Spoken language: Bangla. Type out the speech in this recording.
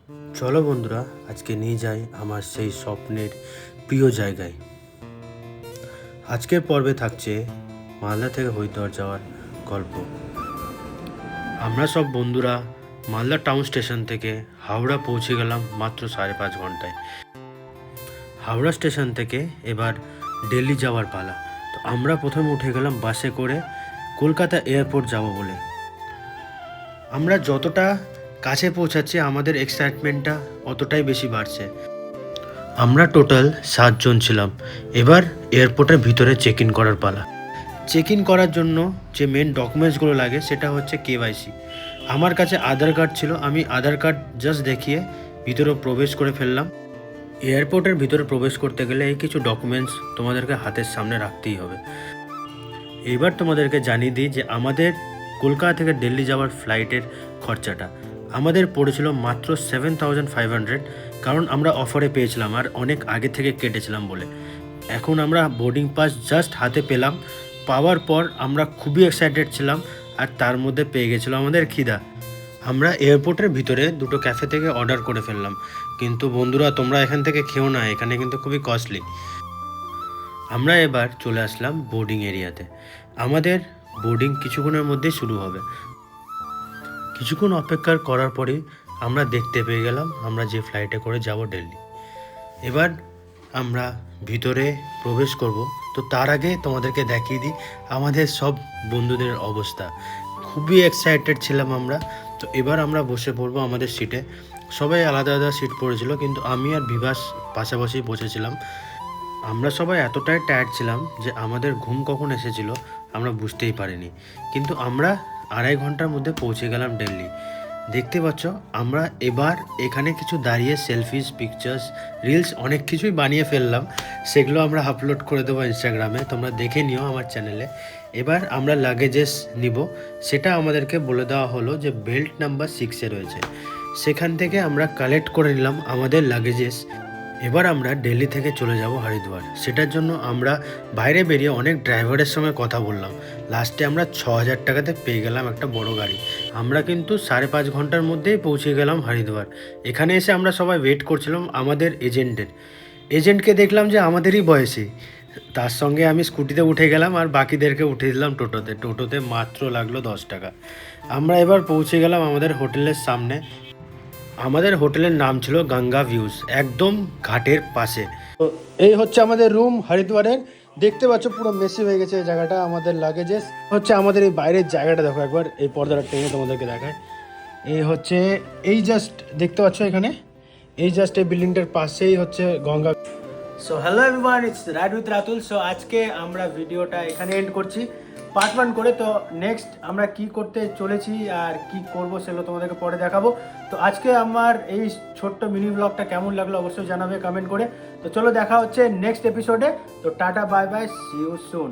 চলো বন্ধুরা, আজকে নিয়ে যাই আমার সেই স্বপ্নের প্রিয় জায়গায়। আজকের পর্বে থাকছে মালদা থেকে হরিদ্বার যাওয়ার গল্প। আমরা সব বন্ধুরা মালদা টাউন স্টেশন থেকে হাওড়া পৌঁছে গেলাম মাত্র 5.5 ঘন্টায়। হাওড়া স্টেশন থেকে এবার দিল্লি যাওয়ার পালা। তো আমরা প্রথমে উঠে গেলাম বাসে করে কলকাতা এয়ারপোর্ট যাব বলে। আমরা যতটা কাছে পৌঁছাচ্ছি আমাদের এক্সাইটমেন্টটা অতটাই বেশি বাড়ছে। আমরা টোটাল 7 জন ছিলাম। এবার এয়ারপোর্টের ভিতরে চেক ইন করার পালা। চেক ইন করার জন্য যে মেন ডকুমেন্টসগুলো লাগে সেটা হচ্ছে কেওয়াইসি। আমার কাছে আধার কার্ড ছিল, আমি আধার কার্ড জাস্ট দেখিয়ে ভিতরে প্রবেশ করে ফেললাম। এয়ারপোর্টের ভিতরে প্রবেশ করতে গেলে এই কিছু ডকুমেন্টস তোমাদেরকে হাতের সামনে রাখতেই হবে। এবার তোমাদেরকে জানিয়ে দিই যে আমাদের কলকাতা থেকে দিল্লি যাওয়ার ফ্লাইটের খরচাটা আমাদের পড়েছিল মাত্র 7,500, কারণ আমরা অফারে পেয়েছিলাম আর অনেক আগে থেকে কেটেছিলাম বলে। এখন আমরা বোর্ডিং পাস জাস্ট হাতে পেলাম, পাওয়ার পর আমরা খুবই এক্সাইটেড ছিলাম আর তার মধ্যে পেয়ে গেছিলো আমাদের খিদা। আমরা এয়ারপোর্টের ভিতরে দুটো ক্যাফে থেকে অর্ডার করে ফেললাম, কিন্তু বন্ধুরা তোমরা এখান থেকে খেও না, এখানে কিন্তু খুবই কস্টলি। আমরা এবার চলে আসলাম বোর্ডিং এরিয়াতে। আমাদের বোর্ডিং কিছুক্ষণের মধ্যেই শুরু হবে। কিছুক্ষণ অপেক্ষা করার পরে আমরা দেখতে পেয়ে গেলাম আমরা যে ফ্লাইটে করে যাব দিল্লি। এবার আমরা ভিতরে প্রবেশ করব, তো তার আগে তোমাদেরকে দেখিয়ে দিই আমাদের সব বন্ধুদের অবস্থা। খুবই এক্সাইটেড ছিলাম আমরা। তো এবার আমরা বসে পড়বো আমাদের সিটে। সবাই আলাদা আলাদা সিট পড়েছিল, কিন্তু আমি আর বিভাস পাশাপাশি বসেছিলাম। আমরা সবাই এতটাই টায়ার্ড ছিলাম যে আমাদের ঘুম কখন এসেছিল আমরা বুঝতেই পারিনি, কিন্তু আমরা 2.5 ঘন্টার মধ্যে পৌঁছে গেলাম দিল্লি। দেখতে পাচ্ছ আমরা এবার এখানে কিছু দাঁড়িয়ে সেলফিস, পিকচার্স, রিলস অনেক কিছুই বানিয়ে ফেললাম। সেগুলো আমরা আপলোড করে দেবো ইনস্টাগ্রামে, তোমরা দেখে নিও আমার চ্যানেলে। এবার আমরা লাগেজেস নিব, সেটা আমাদেরকে বলে দেওয়া হলো যে বেল্ট নাম্বার 6-এ রয়েছে। সেখান থেকে আমরা কালেক্ট করে নিলাম আমাদের লাগেজেস। এবার আমরা দিল্লি থেকে চলে যাব হরিদ্বার। সেটার জন্য আমরা বাইরে বেরিয়ে অনেক ড্রাইভারের সঙ্গে কথা বললাম। লাস্টে আমরা 6,000 টাকাতে পেয়ে গেলাম একটা বড় গাড়ি। আমরা কিন্তু 5.5 ঘন্টার মধ্যেই পৌঁছে গেলাম হরিদ্বার। এখানে এসে আমরা সবাই ওয়েট করছিলাম আমাদের এজেন্টকে দেখলাম যে আমাদেরই বয়সী। তার সঙ্গে আমি স্কুটিতে উঠে গেলাম আর বাকিদেরকে উঠে দিলাম টোটোতে মাত্র লাগলো 10 টাকা। আমরা এবার পৌঁছে গেলাম আমাদের হোটেলের সামনে। আমাদের হোটেলের নাম ছিল গঙ্গা ভিউজ, একদম ঘাটের পাশে। তো এই হচ্ছে আমাদের রুম হরিদ্বারের। দেখতে পাচ্ছ পুরো মেসি হয়ে গেছে এই জায়গাটা। আমাদের লাগেজেস হচ্ছে আমাদের এই বাইরের জায়গাটা দেখো একবার, এই পর্দাটা টেনে তোমাদেরকে দেখায়। এই হচ্ছে এই জাস্ট দেখতে পাচ্ছ এখানে, এই জাস্ট এই বিল্ডিংটার পাশেই হচ্ছে Ganga. So hello everyone, it's ride with Ratul. So আজকে আমরা ভিডিওটা এখানে এন্ড করছি পার্ট 1 করে। তো নেক্সট আমরা কি করতে চলেছি আর কি করব সেগুলো তোমাদেরকে পরে দেখাবো। তো আজকে আমার এই ছোট্ট মিনি ব্লগটা কেমন লাগলো অবশ্যই জানাবে কমেন্ট করে। তো চলো দেখা হচ্ছে নেক্সট এপিসোডে। তো tata, bye bye, see you soon.